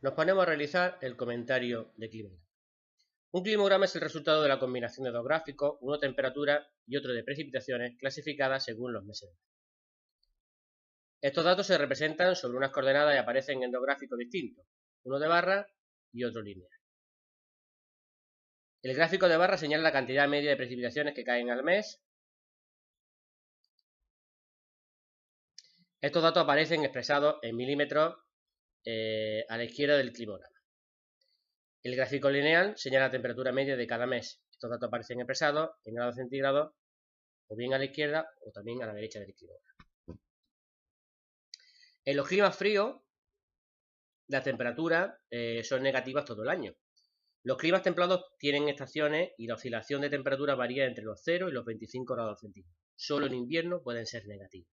Nos ponemos a realizar el comentario de climograma. Un climograma es el resultado de la combinación de dos gráficos, uno de temperatura y otro de precipitaciones, clasificadas según los meses. Estos datos se representan sobre unas coordenadas y aparecen en dos gráficos distintos, uno de barra y otro lineal. El gráfico de barra señala la cantidad media de precipitaciones que caen al mes. Estos datos aparecen expresados en milímetros a la izquierda del climograma. El gráfico lineal señala la temperatura media de cada mes. Estos datos aparecen expresados en grados centígrados o bien a la izquierda o también a la derecha del climograma. En los climas fríos, las temperaturas son negativas todo el año. Los climas templados tienen estaciones y la oscilación de temperatura varía entre los 0 y los 25 grados centígrados. Solo en invierno pueden ser negativas.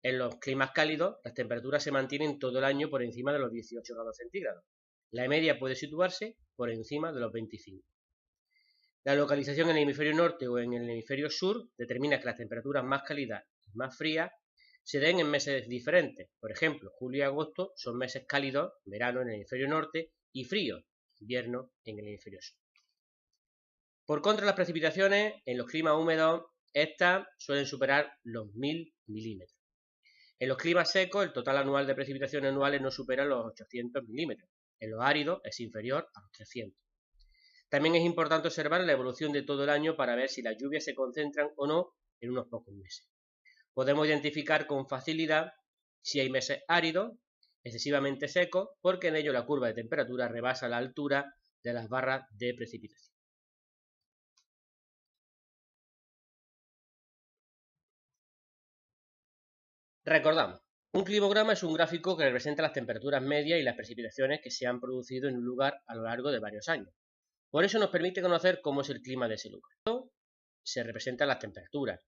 En los climas cálidos, las temperaturas se mantienen todo el año por encima de los 18 grados centígrados. La media puede situarse por encima de los 25. La localización en el hemisferio norte o en el hemisferio sur determina que las temperaturas más cálidas y más frías se den en meses diferentes. Por ejemplo, julio y agosto son meses cálidos, verano en el hemisferio norte, y fríos, invierno en el hemisferio sur. Por contra, las precipitaciones en los climas húmedos, estas suelen superar los 1000 milímetros. En los climas secos, el total anual de precipitaciones anuales no supera los 800 milímetros. En los áridos es inferior a los 300. También es importante observar la evolución de todo el año para ver si las lluvias se concentran o no en unos pocos meses. Podemos identificar con facilidad si hay meses áridos, excesivamente secos, porque en ello la curva de temperatura rebasa la altura de las barras de precipitación. Recordamos, un climograma es un gráfico que representa las temperaturas medias y las precipitaciones que se han producido en un lugar a lo largo de varios años. Por eso nos permite conocer cómo es el clima de ese lugar. Se representan las temperaturas.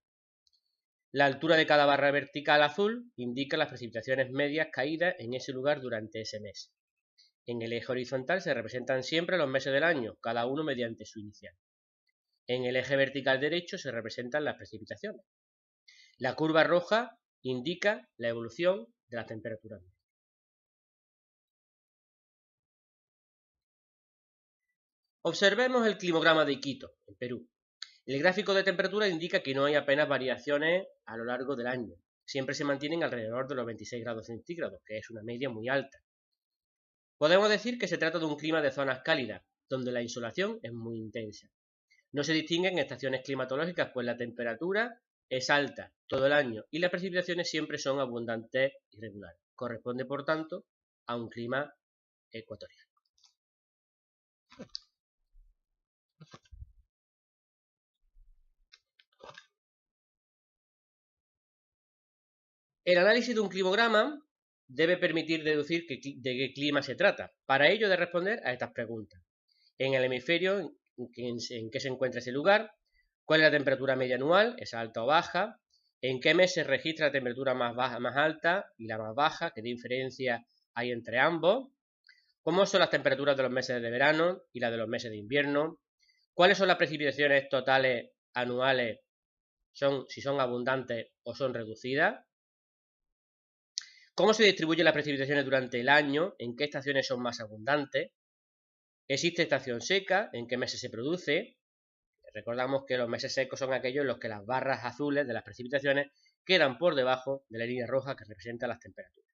La altura de cada barra vertical azul indica las precipitaciones medias caídas en ese lugar durante ese mes. En el eje horizontal se representan siempre los meses del año, cada uno mediante su inicial. En el eje vertical derecho se representan las precipitaciones. La curva roja indica la evolución de las temperaturas. Observemos el climograma de Iquitos, en Perú. El gráfico de temperatura indica que no hay apenas variaciones a lo largo del año. Siempre se mantienen alrededor de los 26 grados centígrados, que es una media muy alta. Podemos decir que se trata de un clima de zonas cálidas, donde la insolación es muy intensa. No se distinguen estaciones climatológicas, pues la temperatura es alta todo el año y las precipitaciones siempre son abundantes y regulares. Corresponde, por tanto, a un clima ecuatorial. El análisis de un climograma debe permitir deducir de qué clima se trata. Para ello, de responder a estas preguntas. En el hemisferio en que se encuentra ese lugar, cuál es la temperatura media anual, es alta o baja, en qué mes se registra la temperatura más baja, más alta y la más baja, qué diferencia hay entre ambos, cómo son las temperaturas de los meses de verano y las de los meses de invierno, cuáles son las precipitaciones totales anuales, si son abundantes o son reducidas, cómo se distribuyen las precipitaciones durante el año, en qué estaciones son más abundantes, existe estación seca, en qué meses se produce. Recordamos que los meses secos son aquellos en los que las barras azules de las precipitaciones quedan por debajo de la línea roja que representa las temperaturas.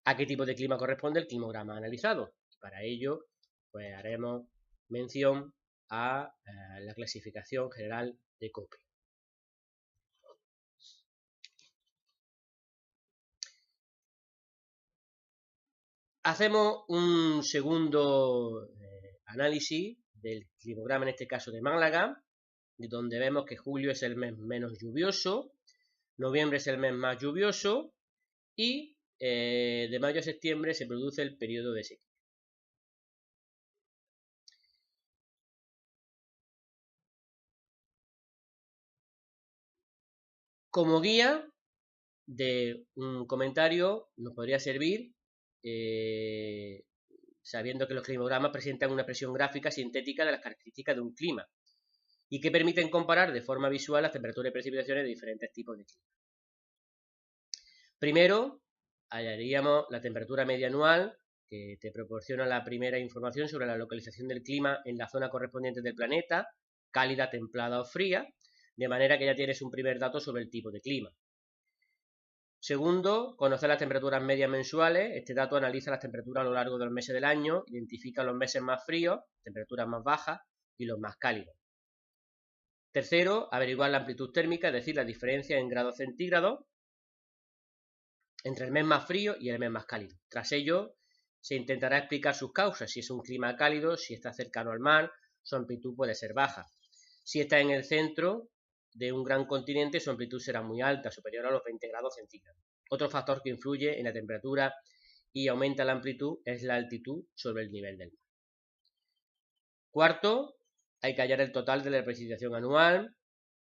¿A qué tipo de clima corresponde el climograma analizado? Y para ello, pues haremos mención a la clasificación general de Köppen. Hacemos un segundo análisis del climograma, en este caso de Málaga, donde vemos que julio es el mes menos lluvioso, noviembre es el mes más lluvioso y de mayo a septiembre se produce el periodo de sequía. Como guía de un comentario nos podría servir sabiendo que los climogramas presentan una expresión gráfica sintética de las características de un clima y que permiten comparar de forma visual las temperaturas y precipitaciones de diferentes tipos de clima. Primero, hallaríamos la temperatura media anual que te proporciona la primera información sobre la localización del clima en la zona correspondiente del planeta, cálida, templada o fría, de manera que ya tienes un primer dato sobre el tipo de clima. Segundo, conocer las temperaturas medias mensuales. Este dato analiza las temperaturas a lo largo de los meses del año, identifica los meses más fríos, temperaturas más bajas y los más cálidos. Tercero, averiguar la amplitud térmica, es decir, la diferencia en grados centígrados entre el mes más frío y el mes más cálido. Tras ello, se intentará explicar sus causas, si es un clima cálido, si está cercano al mar, su amplitud puede ser baja. Si está en el centro de un gran continente, su amplitud será muy alta, superior a los 20 grados centígrados. Otro factor que influye en la temperatura y aumenta la amplitud es la altitud sobre el nivel del mar. Cuarto, hay que hallar el total de la precipitación anual.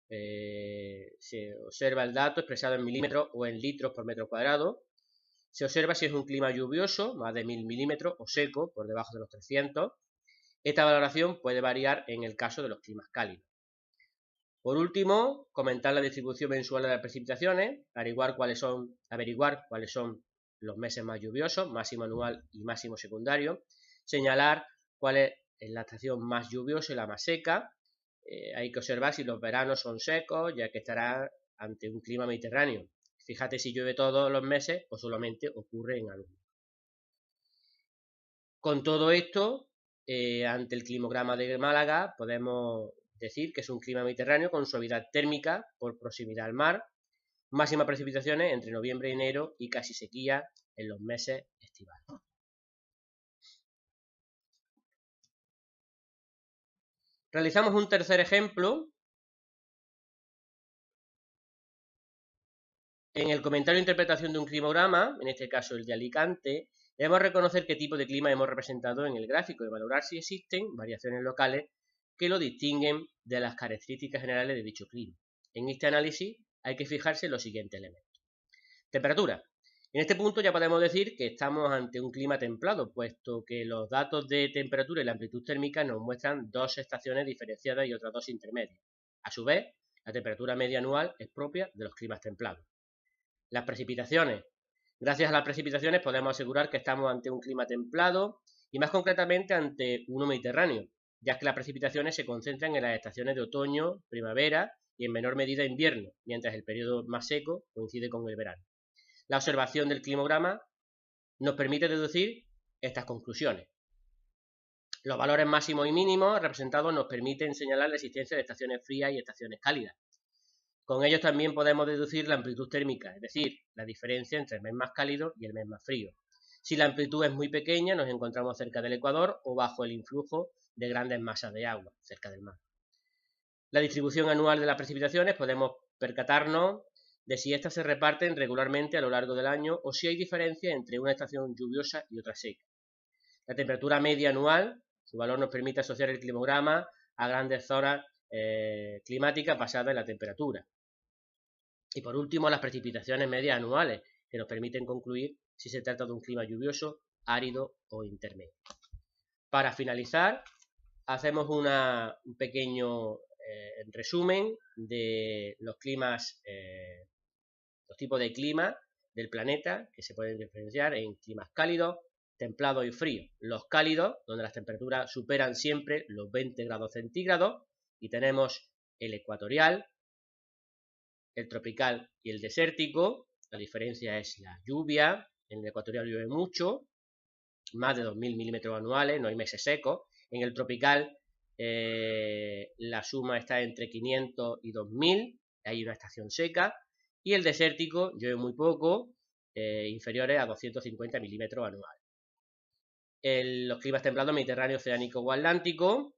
Se observa el dato expresado en milímetros o en litros por metro cuadrado. Se observa si es un clima lluvioso, más de 1000 milímetros, o seco, por debajo de los 300. Esta valoración puede variar en el caso de los climas cálidos. Por último, comentar la distribución mensual de las precipitaciones, averiguar cuáles son los meses más lluviosos, máximo anual y máximo secundario, señalar cuál es la estación más lluviosa y la más seca. Hay que observar si los veranos son secos, ya que estará ante un clima mediterráneo. Fíjate si llueve todos los meses o solamente ocurre en algunos. Con todo esto, ante el climograma de Málaga, podemos decir que es un clima mediterráneo con suavidad térmica por proximidad al mar, máximas precipitaciones entre noviembre y enero y casi sequía en los meses estivales. Realizamos un tercer ejemplo. En el comentario de interpretación de un climograma, en este caso el de Alicante, debemos reconocer qué tipo de clima hemos representado en el gráfico y valorar si existen variaciones locales que lo distinguen de las características generales de dicho clima. En este análisis hay que fijarse en los siguientes elementos. Temperatura. En este punto ya podemos decir que estamos ante un clima templado, puesto que los datos de temperatura y la amplitud térmica nos muestran dos estaciones diferenciadas y otras dos intermedias. A su vez, la temperatura media anual es propia de los climas templados. Las precipitaciones. Gracias a las precipitaciones podemos asegurar que estamos ante un clima templado y más concretamente ante uno mediterráneo, ya que las precipitaciones se concentran en las estaciones de otoño, primavera y en menor medida invierno, mientras el periodo más seco coincide con el verano. La observación del climograma nos permite deducir estas conclusiones. Los valores máximos y mínimos representados nos permiten señalar la existencia de estaciones frías y estaciones cálidas. Con ellos también podemos deducir la amplitud térmica, es decir, la diferencia entre el mes más cálido y el mes más frío. Si la amplitud es muy pequeña, nos encontramos cerca del ecuador o bajo el influjo de grandes masas de agua, cerca del mar. La distribución anual de las precipitaciones podemos percatarnos de si éstas se reparten regularmente a lo largo del año o si hay diferencia entre una estación lluviosa y otra seca. La temperatura media anual, su valor nos permite asociar el climograma a grandes zonas climáticas basadas en la temperatura. Y por último, las precipitaciones medias anuales, que nos permiten concluir si se trata de un clima lluvioso, árido o intermedio. Para finalizar, hacemos un pequeño resumen de los climas, los tipos de clima del planeta, que se pueden diferenciar en climas cálidos, templados y fríos. Los cálidos, donde las temperaturas superan siempre los 20 grados centígrados, y tenemos el ecuatorial, el tropical y el desértico. La diferencia es la lluvia. En el ecuatorial llueve mucho, más de 2000 milímetros anuales, no hay meses secos. En el tropical la suma está entre 500 y 2000, hay una estación seca. Y el desértico llueve muy poco, inferiores a 250 milímetros anuales. Los climas templados mediterráneo, oceánico o atlántico.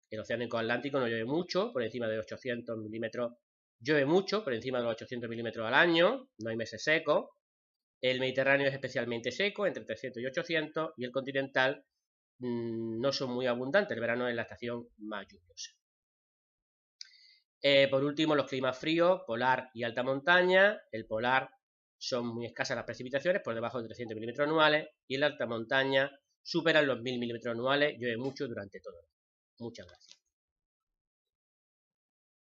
El oceánico atlántico no llueve mucho, por encima de 800 milímetros. Llueve mucho, por encima de los 800 milímetros al año, no hay meses secos. El Mediterráneo es especialmente seco, entre 300 y 800, y el continental no son muy abundantes, el verano es la estación más lluviosa. Por último, los climas fríos, polar y alta montaña. El polar son muy escasas las precipitaciones, por debajo de 300 milímetros anuales, y en la alta montaña superan los 1000 milímetros anuales, llueve mucho durante todo el año. Muchas gracias.